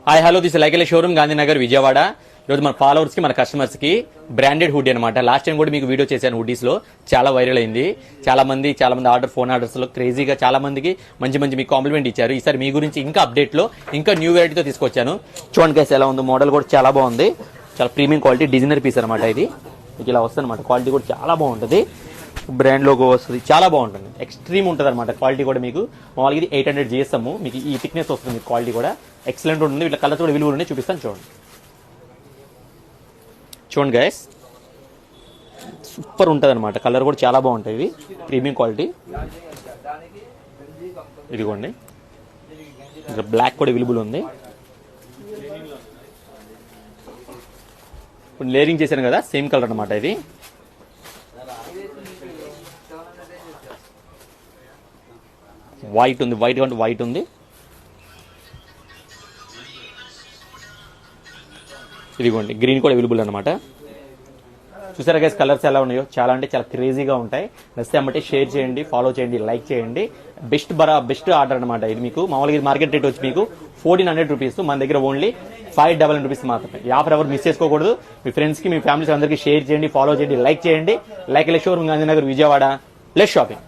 Hi hello this like showroom Gandhinagar Vijayawada. ఈరోజు మన followers కి మన కస్టమర్స్ కి బ్రాండెడ్ హుడీ అనమాట. లాస్ట్ టైం కూడా మీకు వీడియో చేశాను, హుడీస్ లో చాలా వైరల్ అయింది. చాలా మంది ఫోన్ ఆర్డర్స్ లో క్రేజీగా చాలా మందికి మంచి మీకు కాంప్లిమెంట్ ఇచ్చారు. ఈసారి మీ గురించి ఇంకా అప్డేట్ లో ఇంకా న్యూ వెరైటీతో తీసుకొచ్చాను. చూడండి గైస్ ఎలా ఉంది, మోడల్ కూడా చాలా బాగుంది. చాలా ప్రీమియం క్వాలిటీ డిజైనర్ పీస్ అనమాట. ఇది మీకు ఇలా వస్తుంది అనమాట. క్వాలిటీ కూడా చాలా బాగుంటుంది, బ్రాండ్ లోగో వస్తుంది, చాలా బాగుంటుంది, ఎక్స్ట్రీమ్ ఉంటుంది అనమాట. క్వాలిటీ కూడా మీకు మామూలుగా ఇది 800 GSM, మీకు ఈ థిక్నెస్ వస్తుంది. క్వాలిటీ కూడా ఎక్సలెంట్ ఉంటుంది. ఇట్లా కలర్స్ కూడా విలువలు ఉన్నాయి, చూపిస్తాను చూడండి. చూడండి గైస్, సూపర్ ఉంటుంది అనమాట. కలర్ కూడా చాలా బాగుంటుంది. ఇది ప్రీమియం క్వాలిటీ. ఇదిగోండి, బ్లాక్ కూడా అవైలబుల్ ఉంది. ఇప్పుడు లేరింగ్ చేశాను కదా, సేమ్ కలర్ అనమాట. ఇది వైట్ ఉంది, వైట్ ఉంది. ఇదిగోండి, గ్రీన్ కూడా అవైలబుల్ అనమాట. చూసారా గైస్ కలర్స్ ఎలా ఉన్నాయో, చాలా అంటే చాలా క్రేజీగా ఉంటాయి. నచ్చితే అమ్మటే షేర్ చేయండి, ఫాలో చేయండి, లైక్ చేయండి. బెస్ట్ ఆర్డర్ అనమాట. ఇది మీకు మామూలుగా మార్కెట్ రేట్ వచ్చి మీకు 1400 రూపీస్, మన దగ్గర ఓన్లీ 599 రూపీస్ మాత్రమే. ఈ ఆఫర్ ఎవరు మిస్ చేసుకోకూడదు. మీ ఫ్రెండ్స్ కి, మీ ఫ్యామిలీస్ అందరికీ షేర్ చేయండి, ఫాలో చేయండి, లైక్ చేయండి. Like showroom Gandhinagar Vijayawada. Less shopping.